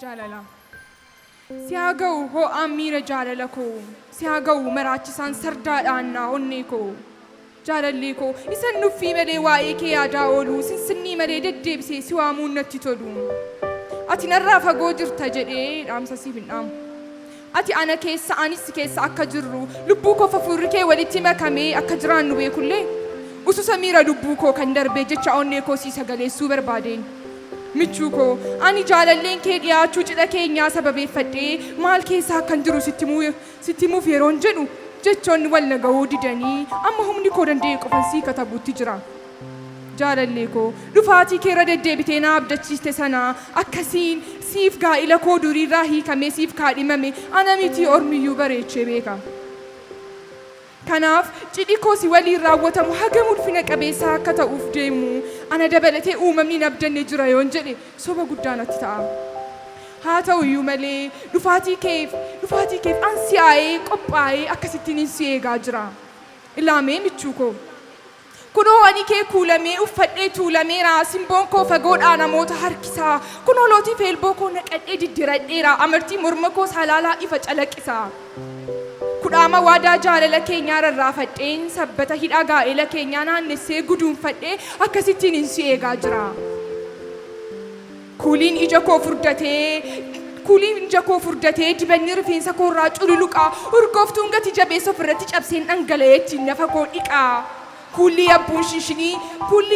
jaalala. Siyaaga'u ho'aan miira jaalala koo. Siyaaga'u maraachisaan sardaadhaan naa onnee koo. Jaalallee koo isan nuffii malee waa'ee kee yaadaa oolu sinsinnii malee deddeebisee si waamuun natti tolu. Ati narraa fagoo jirta jedhee dhaamsa siif hin dhaamu. Ati ana keessa anis keessa akka jirru lubbuu koo hafuurri kee walitti makamee akka jiraannu beekullee ususa miira lubbuu koo kan darbee jecha onnee koo si sagaleessuu barbaadeen. Michuu koo ani jaalalleen kee dhiyaachuu cidha keenyaa sababeeffadhee maal keessaa akkan jiru sitti muuf yeroon jedhu jechoonni wal nagahuu didanii amma humni koo danda'e qofan sii katabuutti jira. Jaalallee koo dhufaatii kee irra deddeebitee na abdachiiste sana akkasiin siif gaa'ila koo duriirraa hiikamee siif kaadhimame ana miti ormiyyuu bareechee beeka. Kanaaf cidhi koo si waliin raawwatamu hagam ulfina qabeessaa akka ta'uuf deemu ana dabalatee uumamni nabdanne jira yoon jedhe soba guddaa natti ta'a. Haa ta'u iyyuu malee dhufaatii keef ansi'aa'ee qophaa'ee akkasittiin si eegaa jira. Ilaamee michuu koo. Kunoo ani kee kuulamee uffadhee tuulameera simboon koo fagoodhaa namoota harkisaa kunoo lootii feelboo koo naqadhee diddiradheera amartii morma koo salaalaa ifa calaqqisaa. Kudhaama waadaa jaalala keenyaa rarraafadheen sabbata hidhaa gaa'ela keenyaa naannessee guduunfadhee akkasittiin si eegaa jira. Kuuliin ija koo furdatee dibanni rifeensa koo irraa cululuqaa urgooftuun gati jabeessa ofirratti cabseen dhangala'ee ittiin nafa koo dhiqaa. Kuulli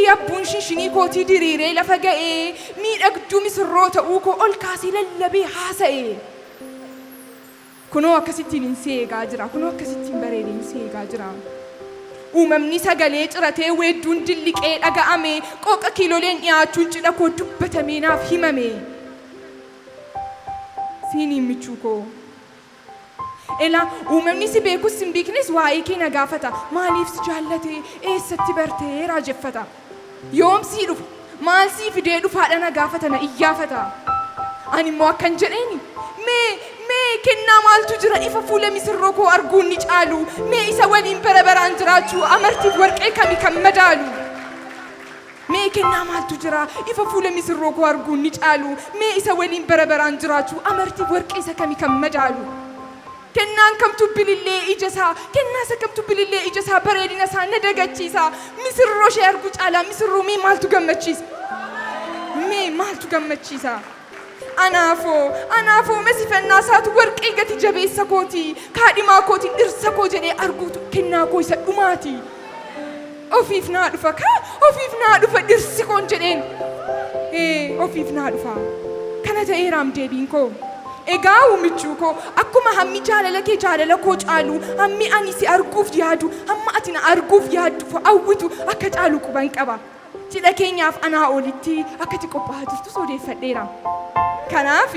abbuun shishinii kootii diriiree lafa ga'ee miidhagduu misirroo ta'uu koo ol kaasee lallabee haasa'e. Kunoo akkasittiin si eegaa jira. Kunoo akkasittiin bareedeen si eegaa jira. Uumamni sagalee ciratee weedduun dilliqee dhaga'ame qooqa kiiloleen dhiyaachuun cidha koo dubbatamee naaf himame. Siiniin michuu koo. Ela uumamni si beekus sin beeknes waa'ee kee na gaafata. Maaliif si jaallate eessatti bartee raajeffata. Yoom sii dhufa maal sii fidee dhufaadha na gaafata na iyyaafata. Ani immoo akkan jedheeni mee kennaa maaltu jira ifa fuula misirroo koo arguun ni caalu. Mee isa waliin bara baraan jiraachuu amartiif warqee kami kan madaalu. Mee kennaa maaltu jira ifa fuula misirroo koo arguun ni caalu. Mee isa waliin bara baraan jiraachuu amartiif warqee isa kami kan madaalu. Kennaan kamtu bilillee ija isaa bareedina isaa na dagachiisa. Misirroo ishee arguu caalaa misirroo mee maaltu gammachiisa. Anaafoo masifannaa isaatu warqee gati jabeessa kooti. Kaadhimaa kootiin dhirsa koo jedhee arguutu kennaa koo isa dhumaati. Ofiif naa dhufa dhirsi koon jedheen. Ofiif naa dhufa. Kana ta'eeraam deebiin koo. Egaa uumichuu koo akkuma hammi jaalala kee jaalala koo caalu hammi ani si arguuf yaadu hamma ati na arguuf yaaddu hawwitu akka caalu quban qaba. Cidha keenyaaf anaa olitti akkati qophaa'aa jirtus odeeffadheera. Kanaaf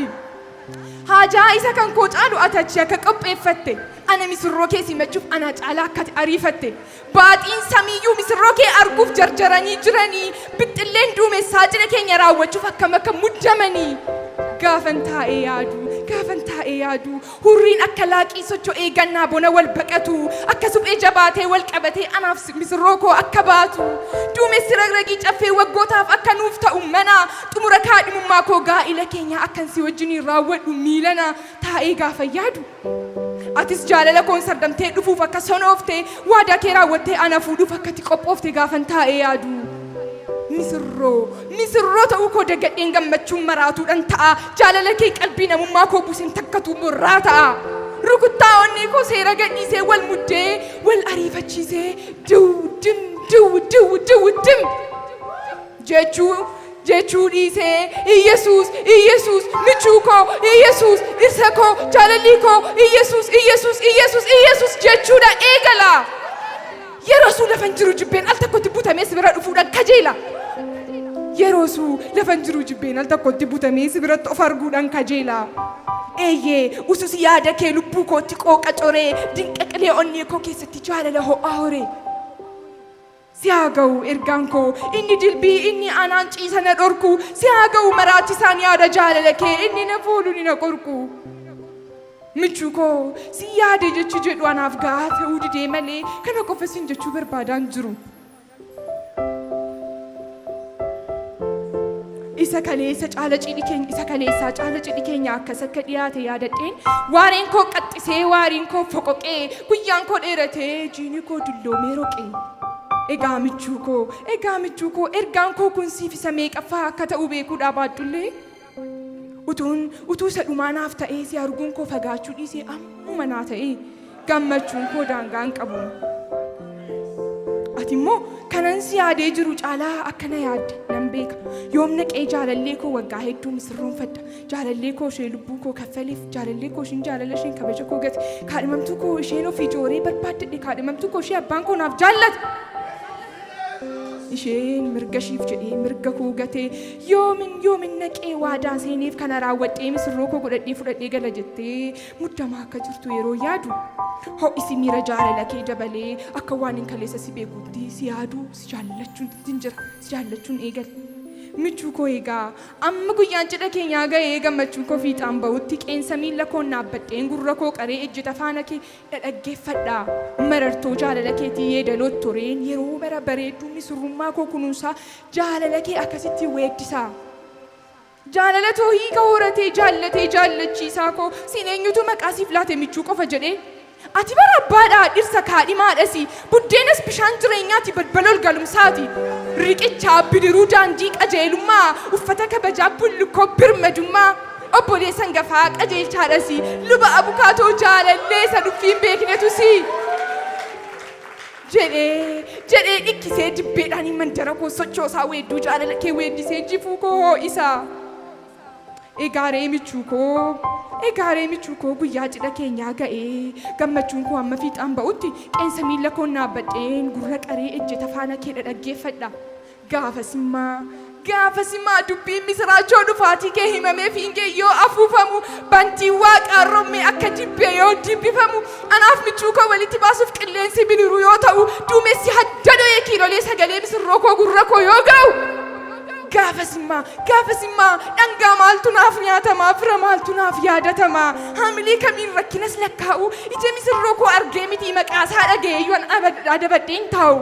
haajaa isa kan koo caalu atachi akka qopheeffatte ana misirroo kee simachuuf ana caalaa akkati ariifatte. Baaxiin samiyyuu misirroo kee arguuf jarjaranii jiranii bixxilleen duumessaa cidha keenya raawwachuuf akkam akka muddamanii. Gaafan taa'ee yaadu hurriin akka laaqii socho'ee gannaa bona wal baqatu akka suphee jabaatee wal qabatee anaaf misirroo koo akka baatu duumessi ragragii caffee waggootaaf akka nuuf ta'u mana xumura kaadhimummaa koo gaa'ila keenya akkan si wajjiniin raawwadhu miilana taa'ee gaafa yaadu. Atis jaalala koon sardamtee dhufuuf akka sonooftee waadaa kee raawwattee ana fuudhuuf akkati qophoofte gaafan taa'ee yaadu. Misirroo ta'uu koo dagadheen gammachuun maraatuudhaan ta'a. Jaalala kee qalbii namummaa koo buuseen takkatu murraa ta'a. Rukuttaa onnee koo seera gadhiisee wal muddee wal ariifachiisee dim jechuu dhiisee Iyesuus michuu koo Iyesuus dhirsa koo jaalalli koo Iyesuus jechuudha eegala. Yeroo suu lafan jiru jibbeen al tokkotti butamee si bira dhufuudhaan kajeela. Yeroo suu lafan jiru jibbeen al tokkotti butamee si biratti of arguudhaan kajeela. Eeyyee usus yaada kee lubbuu kootti qooqa coree dinqaqilee onnee koo keessatti jaalala ho'aa horee. Si haa ga'u ergaan koo inni dilbii inni anaan ciisa na dhorku. Si haa ga'u maraachisaan yaada jaalala kee inni na fuudhu ni na qorqu. Michuu koo si yaade jechuu jedhu anaaf gahaa ta'uu didee malee kana qofa siin jechuu barbaadaan jiru. isa kaleessa caala cidhi keenya isa kaleessaa caala cidhi keenya akkas akka dhiyaate yaadadheen waareen koo qaxxisee waariin koo foqoqee guyyaan koo dheeratee jiini koo dulloomee roqee. Egaa michuu koo ergaan koo kun siif isa meeqaffaa akka ta'u beekuudhaa baadhullee utuu isa dhumaanaaf ta'ee si arguun koo fagaachuu dhiisee ammuma naa ta'ee gammachuun koo daangaa hin qabu. Ati immoo kanan si yaadee jiru caalaa akkana yaadde nan beeka. Yoom naqee jaalallee koo waggaa hedduu misirroonfadha. Jaalallee koo ishee lubbuu koo kaffaleef jaalallee koo isheen jaalala isheen kabaja koo gate kaadhimamtuu koo isheen ofii jooree barbaaddadhe kaadhimamtuu koo ishee abbaan koo naaf jaallate. Isheen mirga shiif jedhee mirga koo gatee yoomin naqee waadaa seeneef kana raawwadhee misirroo koo godhadhee fudhadhee gala jettee muddamaa akka jirtu yeroo yaadu ho'isi miira jaalala kee dabalee akka waan hin kaleessa si beekutti si yaadu si jaallachuun eegale. Michuu koo egaa amma guyyaan cidha keenyaa ga'ee gammachuun koo fiixaan ba'utti qeensa miila koo naabbadheen gurra koo qaree ejjeta faana kee dhaggeeffadha. Marartoo jaalala keetii yeedaloo tureen yeroo bara bareedduu misurrummaa koo kunuunsaa jaalala kee akkasitti weeddisaa. Jaalala too hiika horatee jaallatee jaallachiisaa koo siin eenyutu maqaa siif laate michuu qofa jedhee. Ati bara abbaadhaa dhirsa kaadhimaadhasi buddeenas bishaan jireenyaati balbala ol galumsaati riqichaa bidiruu daandii qajeelummaa uffata kabajaa bullukkoo birmadummaa obboleessa hangafaa qajeelchaadhasi luba abukaatoo jaalallee isa dhuffiin beeknetusi jedhee dhikkisee dibbeedhaan mandara koo sochoosaa weedduu jaalala kee weeddisee jifuu koo hoo'isaa. Egaaree michuu koo guyyaa cidha keenyaa ga'ee gammachuun koo amma fiixaan ba'utti qeensa miila koo naabbadheen gurra qaree ejjeta faana kee dhaggeeffadha. Gaafasimaa dubbiin misiraachoo dhufaatii kee himamee fiingee yoo afuufamu bantii waaqaa rommee akka dibbee yoo dibbifamu anaaf michuu koo walitti baasuuf qilleensi biliruu yoo ta'u duumessi hadda dho'ee kiilolee sagalee misirroo koo gurra koo yoo ga'u. Gaafasimaa dhangaa maaltu naaf nyaatamaa fira maaltu naaf yaadatamaa haamilee kamiin rakkinas lakkaa'u ija misirroo koo argee miti maqaasaa dhaga'ee yoon adabadheen taa'u.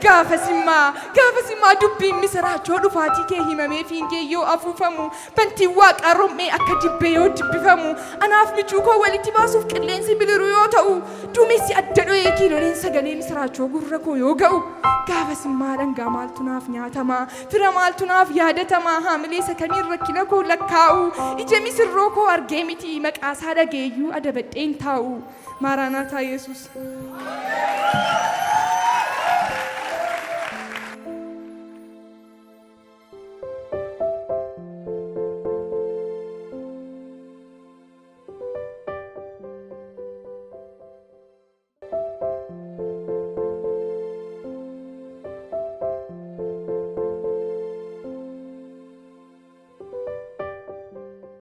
Gaafasimaa dubbiin misiraachoo dhufaatii kee himamee fiingee yoo afuufamu bantiin waaqaa rommee akka dibbee yoo dibbifamu anaaf michuu koo walitti baasuuf qilleensi biliruu yoo ta'u duumessi adda dho'ee kiiloleen sagalee misiraachoo gurra koo yoo ga'u. Gaafasimaa dhangaa maaltu naaf nyaatamaa fira maaltu naaf yaadatamaa haamilee isa kamiin rakkina koo lakkaa'u ija misirroo koo argee miti maqaasaa dhaga'eeyyuu adabadheen taa'u. Maaraanaataa Yesuus.